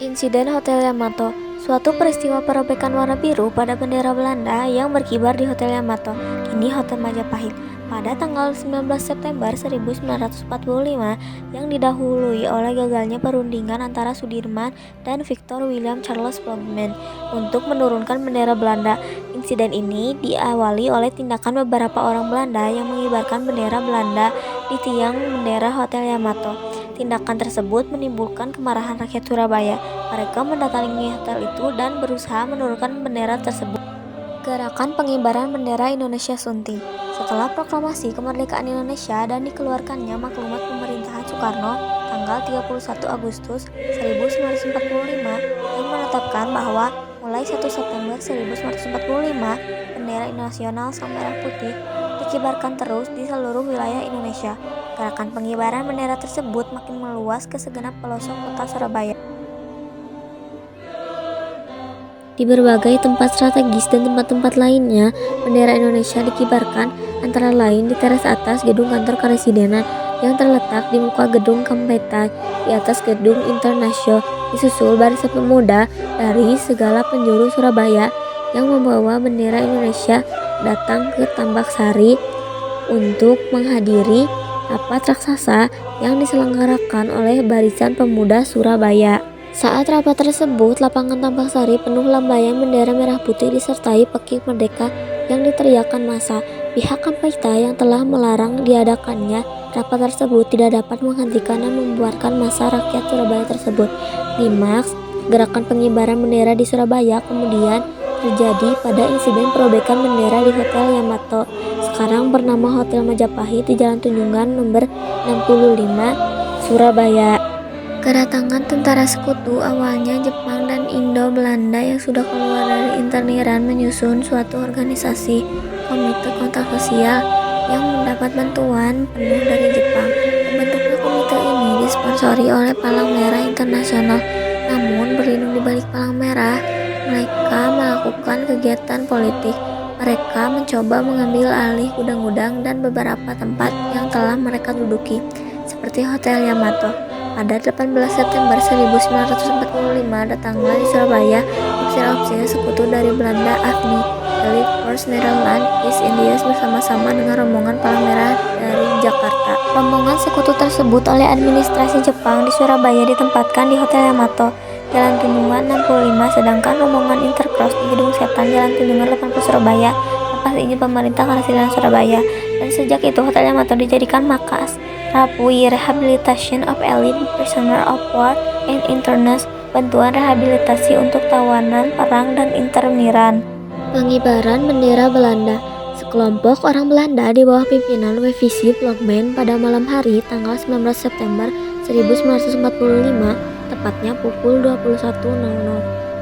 Insiden Hotel Yamato, suatu peristiwa perobekan warna biru pada bendera Belanda yang berkibar di Hotel Yamato, kini Hotel Majapahit, pada tanggal 19 September 1945 yang didahului oleh gagalnya perundingan antara Sudirman dan Victor William Charles Plogman untuk menurunkan bendera Belanda. Insiden ini diawali oleh tindakan beberapa orang Belanda yang mengibarkan bendera Belanda di tiang bendera Hotel Yamato. Tindakan tersebut menimbulkan kemarahan rakyat Surabaya. Mereka mendatangi hotel itu dan berusaha menurunkan bendera tersebut. Gerakan pengibaran bendera Indonesia Sunting. Setelah proklamasi kemerdekaan Indonesia dan dikeluarkannya maklumat pemerintahan Soekarno tanggal 31 Agustus 1945 yang menetapkan bahwa mulai 1 September 1945 bendera nasional sang merah putih dikibarkan terus di seluruh wilayah Indonesia. Gerakan pengibaran bendera tersebut makin meluas ke segenap pelosok kota Surabaya. Di berbagai tempat strategis dan tempat-tempat lainnya, bendera Indonesia dikibarkan, antara lain di teras atas gedung kantor Karesidenan yang terletak di muka gedung Kempeitai, di atas gedung Internasio, disusul barisan pemuda dari segala penjuru Surabaya yang membawa bendera Indonesia datang ke Tambak Sari untuk menghadiri rapat raksasa yang diselenggarakan oleh Barisan Pemuda Surabaya. Saat rapat tersebut, lapangan Tambak Sari penuh lambaian bendera merah putih disertai pekik merdeka yang diteriakkan massa. Pihak Kempeitai yang telah melarang diadakannya rapat tersebut tidak dapat menghentikan dan membuarkan massa rakyat Surabaya tersebut. Klimaks gerakan pengibaran bendera di Surabaya kemudian terjadi pada insiden perobekan bendera di Hotel Yamato, sekarang bernama Hotel Majapahit, di Jalan Tunjungan nomor 65, Surabaya. Kedatangan tentara sekutu, awalnya Jepang dan Indo-Belanda, yang sudah keluar dari Interniran menyusun suatu organisasi Komite Kontak Sosial yang mendapat bantuan penuh dari Jepang. Terbentuknya komite ini disponsori oleh Palang Merah Internasional. Namun berlindung di balik Palang Merah, mereka melakukan kegiatan politik. Mereka mencoba mengambil alih gudang-gudang dan beberapa tempat yang telah mereka duduki, seperti Hotel Yamato. Pada 18 September 1945 datanglah di Surabaya ofisir-ofisir sekutu dari Belanda, AFNI, Elite Force Netherlands, East Indies bersama-sama dengan rombongan Palang Merah dari Jakarta. Rombongan sekutu tersebut oleh administrasi Jepang di Surabaya ditempatkan di Hotel Yamato, Jalan Tunjungan 65, sedangkan rombongan Intercross di Gedung Setan, Jalan Tunjungan 80 Surabaya, lepas izin pemerintah Karesidenan Surabaya. Dan sejak itu Hotel Yamato dijadikan markas Rapui Rehabilitation of Elite Prisoner of War and Internees, bantuan rehabilitasi untuk tawanan perang dan interniran. Pengibaran bendera Belanda. Sekelompok orang Belanda di bawah pimpinan Wevisi Plogman pada malam hari tanggal 19 September 1945, tepatnya pukul 21.00,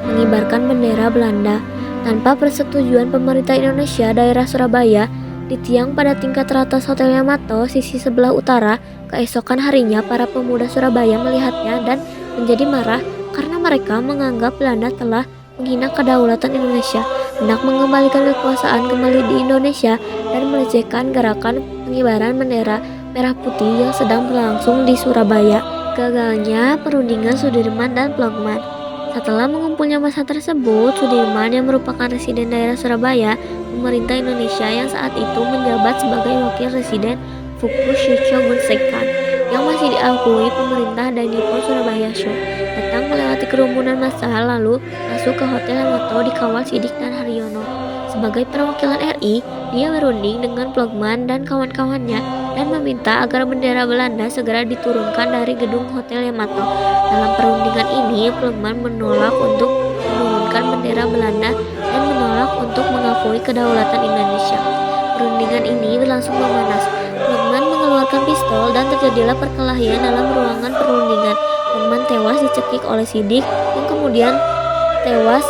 mengibarkan bendera Belanda tanpa persetujuan pemerintah Indonesia. Daerah Surabaya di tiang pada tingkat teratas Hotel Yamato, sisi sebelah utara. Keesokan harinya para pemuda Surabaya melihatnya dan menjadi marah karena mereka menganggap Belanda telah menghina kedaulatan Indonesia, hendak mengembalikan kekuasaan kembali di Indonesia, dan melecehkan gerakan pengibaran bendera merah putih yang sedang berlangsung di Surabaya. Gagalnya perundingan Sudirman dan Plogman. Setelah mengumpulnya massa tersebut, Sudirman yang merupakan residen daerah Surabaya, pemerintah Indonesia yang saat itu menjabat sebagai wakil residen Fukushima Gunsekan, yang masih diakui pemerintah dan Nippon Surabaya Show, datang melewati kerumunan massa lalu masuk ke Hotel Yamato dikawal Sidik dan Haryono. Sebagai perwakilan RI, dia berunding dengan Plogman dan kawan-kawannya dan meminta agar bendera Belanda segera diturunkan dari gedung Hotel Yamato. Dalam perundingan ini, Plogman menolak untuk menurunkan bendera Belanda dan menolak untuk mengakui kedaulatan Indonesia. Perundingan ini berlangsung memanas. Plogman mengeluarkan pistol dan terjadilah perkelahian dalam ruangan perundingan. Plogman tewas dicekik oleh Sidik yang kemudian tewas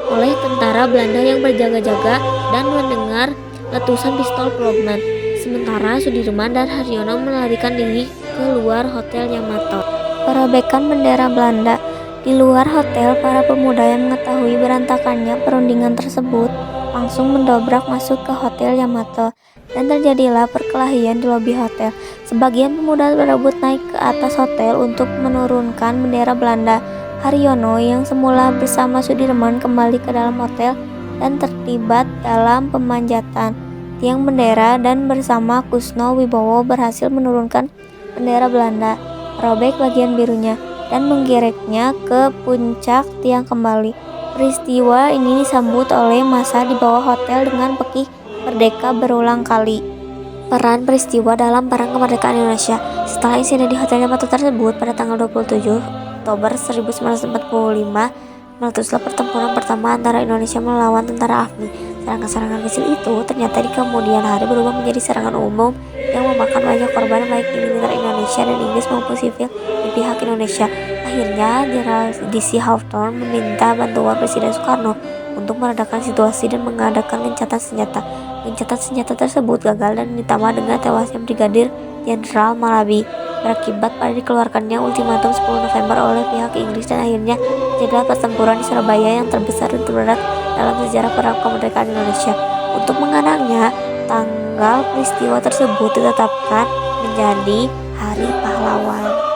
oleh tentara Belanda yang berjaga-jaga dan mendengar letusan pistol Plogman. Sementara Sudirman dan Haryono melarikan diri keluar Hotel Yamato. Perobekan bendera Belanda. Di luar hotel, para pemuda yang mengetahui berantakannya perundingan tersebut langsung mendobrak masuk ke Hotel Yamato dan terjadilah perkelahian di lobi hotel. Sebagian pemuda berebut naik ke atas hotel untuk menurunkan bendera Belanda, Haryono yang semula bersama Sudirman kembali ke dalam hotel dan terlibat dalam pemanjatan tiang bendera dan bersama Kusno Wibowo berhasil menurunkan bendera Belanda, merobek bagian birunya, dan menggereknya ke puncak tiang kembali. Peristiwa ini disambut oleh massa di bawah hotel dengan pekik merdeka berulang kali. Peran peristiwa dalam Perang Kemerdekaan Indonesia. Setelah insiden di Hotel Yamato tersebut pada tanggal 27 Oktober 1945, meletuslah pertempuran pertama antara Indonesia melawan tentara AFNI. Serangan-serangan kecil itu ternyata di kemudian hari berubah menjadi serangan umum yang memakan banyak korban baik di militer Indonesia dan Inggris maupun sivil di pihak Indonesia. Akhirnya Jenderal D.C. Hawthorne meminta bantuan Presiden Soekarno untuk meredakan situasi dan mengadakan gencatan senjata. Gencatan senjata tersebut gagal dan ditambah dengan tewasnya Brigadir Jenderal Malabi berakibat pada dikeluarkannya ultimatum 10 November oleh pihak Inggris dan akhirnya terjadilah pertempuran di Surabaya yang terbesar dan terberat dalam sejarah Perang Kemerdekaan Indonesia. Untuk mengenangnya, tanggal peristiwa tersebut ditetapkan menjadi Hari Pahlawan.